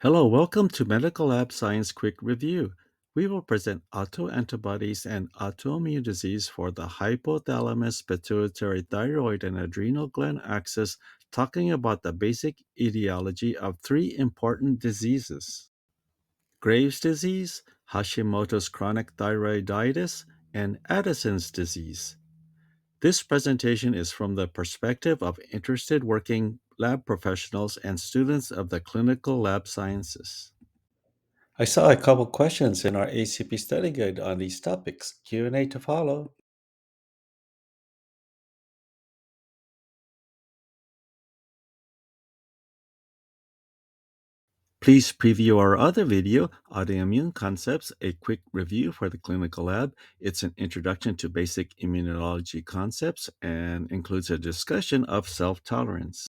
Hello, welcome to Medical Lab Science Quick Review. We will present autoantibodies and autoimmune disease for the hypothalamus, pituitary, thyroid, and adrenal gland axis, talking about the basic etiology of three important diseases: Graves' disease, Hashimoto's chronic thyroiditis, and Addison's disease. This presentation is from the perspective of interested working lab professionals and students of the clinical lab sciences. I saw a couple questions in our ACP study guide on these topics. Q&A to follow. Please preview our other video, Autoimmune Concepts, a quick review for the clinical lab. It's an introduction to basic immunology concepts and includes a discussion of self-tolerance.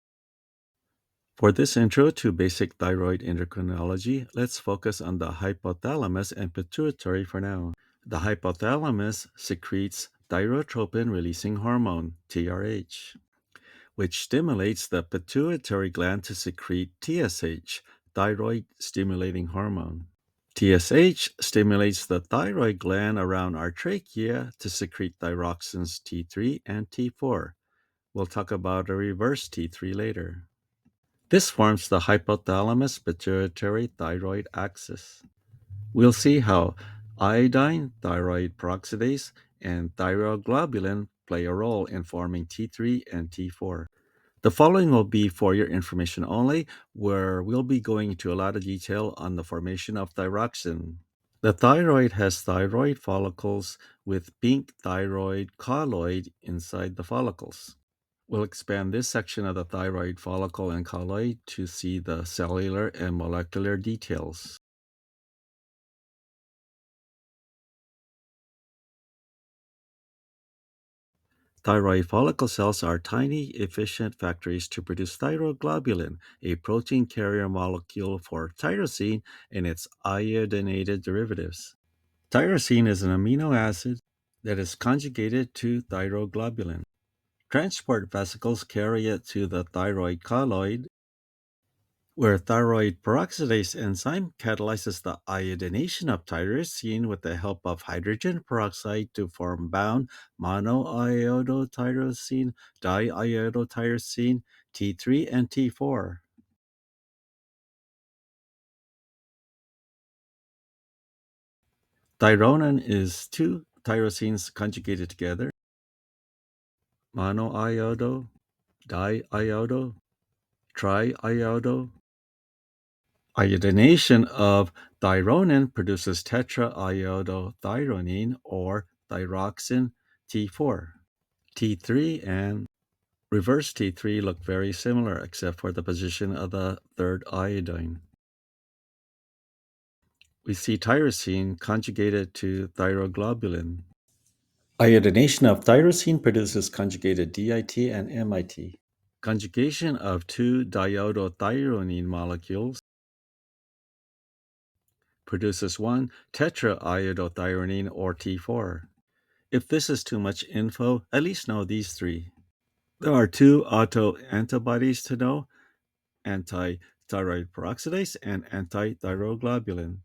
For this intro to basic thyroid endocrinology, let's focus on the hypothalamus and pituitary for now. The hypothalamus secretes thyrotropin releasing hormone, TRH, which stimulates the pituitary gland to secrete TSH, thyroid stimulating hormone. TSH stimulates the thyroid gland around our trachea to secrete thyroxins T3 and T4. We'll talk about a reverse T3 later. This forms the hypothalamus pituitary thyroid axis. We'll see how iodine, thyroid peroxidase, and thyroglobulin play a role in forming T3 and T4. The following will be for your information only, where we'll be going into a lot of detail on the formation of thyroxin. The thyroid has thyroid follicles with pink thyroid colloid inside the follicles. We'll expand this section of the thyroid follicle and colloid to see the cellular and molecular details. Thyroid follicle cells are tiny, efficient factories to produce thyroglobulin, a protein carrier molecule for tyrosine and its iodinated derivatives. Tyrosine is an amino acid that is conjugated to thyroglobulin. Transport vesicles carry it to the thyroid colloid, where thyroid peroxidase enzyme catalyzes the iodination of tyrosine with the help of hydrogen peroxide to form bound monoiodotyrosine, diiodotyrosine, T3 and T4. Thyronin is two tyrosines conjugated together, monoiodo, diiodo, triiodo. Iodination of thyronin produces tetraiodothyronine or thyroxin T4. T3 and reverse T3 look very similar except for the position of the third iodine. We see tyrosine conjugated to thyroglobulin. Iodination of tyrosine produces conjugated DIT and MIT. Conjugation of two diiodothyronine molecules produces one tetraiodothyronine or T4. If this is too much info, at least know these three. There are two autoantibodies to know: anti-thyroid peroxidase and anti-thyroglobulin.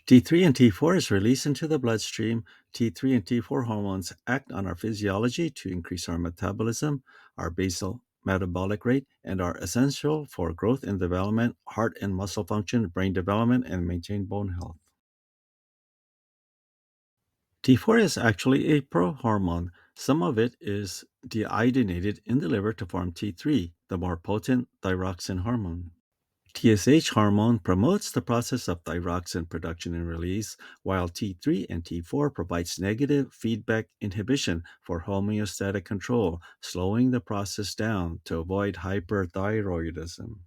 T3 and T4 is released into the bloodstream. T3 and T4 hormones act on our physiology to increase our metabolism, our basal metabolic rate, and are essential for growth and development, heart and muscle function, brain development, and maintain bone health. T4 is actually a prohormone. Some of it is deiodinated in the liver to form T3, the more potent thyroxin hormone. TSH hormone promotes the process of thyroxin production and release, while T3 and T4 provides negative feedback inhibition for homeostatic control, slowing the process down to avoid hyperthyroidism.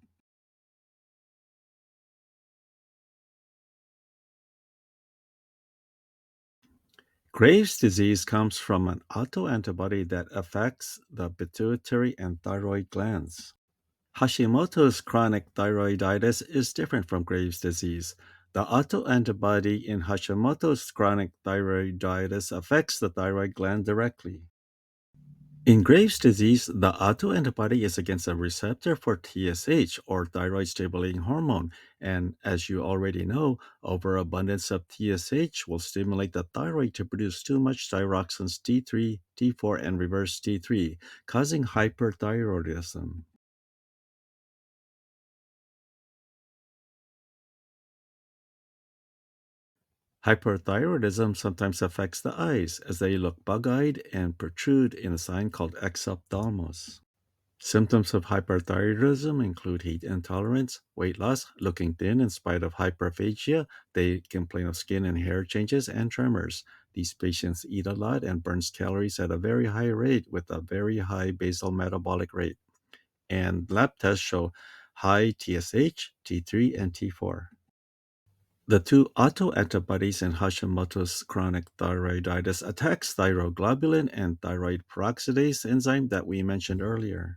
Graves' disease comes from an autoantibody that affects the pituitary and thyroid glands. Hashimoto's chronic thyroiditis is different from Graves' disease. The autoantibody in Hashimoto's chronic thyroiditis affects the thyroid gland directly. In Graves' disease, the autoantibody is against a receptor for TSH, or thyroid stimulating hormone, and as you already know, overabundance of TSH will stimulate the thyroid to produce too much thyroxines T3, T4, and reverse T3, causing hyperthyroidism. Hyperthyroidism sometimes affects the eyes, as they look bug-eyed and protrude in a sign called exophthalmos. Symptoms of hyperthyroidism include heat intolerance, weight loss, looking thin in spite of hyperphagia. They complain of skin and hair changes and tremors. These patients eat a lot and burns calories at a very high rate with a very high basal metabolic rate. And lab tests show high TSH, T3, and T4. The two autoantibodies in Hashimoto's chronic thyroiditis attacks thyroglobulin and thyroid peroxidase enzyme that we mentioned earlier,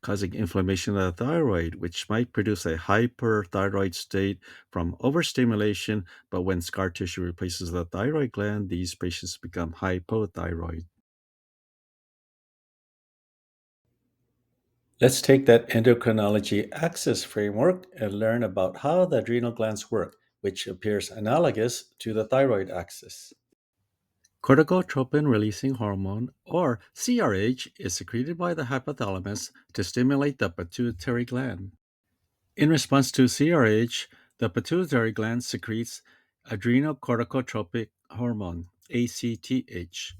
causing inflammation of the thyroid, which might produce a hyperthyroid state from overstimulation. But when scar tissue replaces the thyroid gland, these patients become hypothyroid. Let's take that endocrinology axis framework and learn about how the adrenal glands work, which appears analogous to the thyroid axis. Corticotropin releasing hormone, or CRH, is secreted by the hypothalamus to stimulate the pituitary gland. In response to CRH, the pituitary gland secretes adrenocorticotropic hormone, ACTH.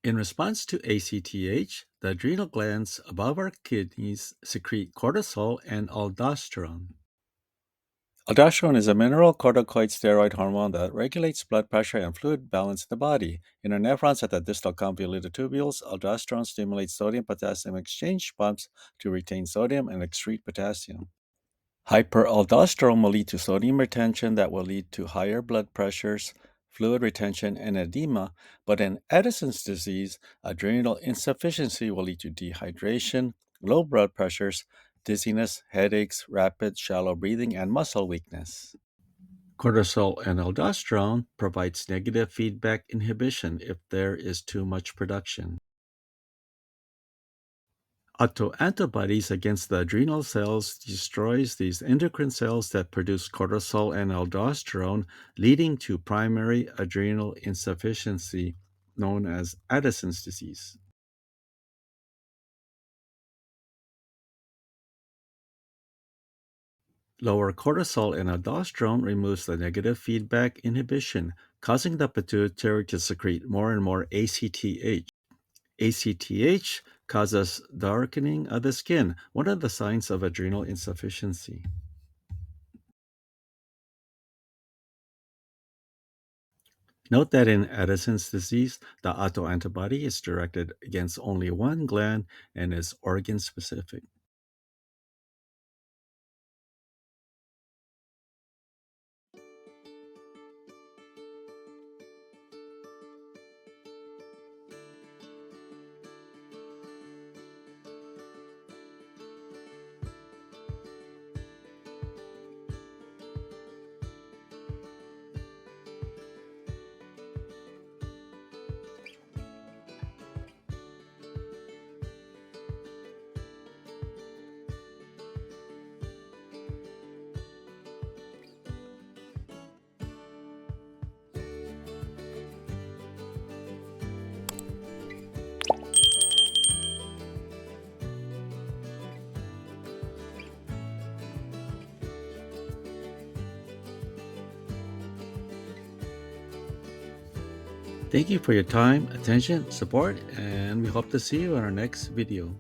In response to ACTH, the adrenal glands above our kidneys secrete cortisol and aldosterone. Aldosterone is a mineral corticoid steroid hormone that regulates blood pressure and fluid balance in the body. In our nephrons at the distal convoluted tubules, aldosterone stimulates sodium-potassium exchange pumps to retain sodium and excrete potassium. Hyperaldosterone will lead to sodium retention that will lead to higher blood pressures, fluid retention, and edema. But in Addison's disease, adrenal insufficiency will lead to dehydration, low blood pressures, dizziness, headaches, rapid shallow breathing, and muscle weakness. Cortisol and aldosterone provides negative feedback inhibition if there is too much production. Autoantibodies against the adrenal cells destroys these endocrine cells that produce cortisol and aldosterone, leading to primary adrenal insufficiency, known as Addison's disease. Lower cortisol and aldosterone removes the negative feedback inhibition, causing the pituitary to secrete more and more ACTH. ACTH causes darkening of the skin, one of the signs of adrenal insufficiency. Note that in Addison's disease, the autoantibody is directed against only one gland and is organ specific. Thank you for your time, attention, support, and we hope to see you in our next video.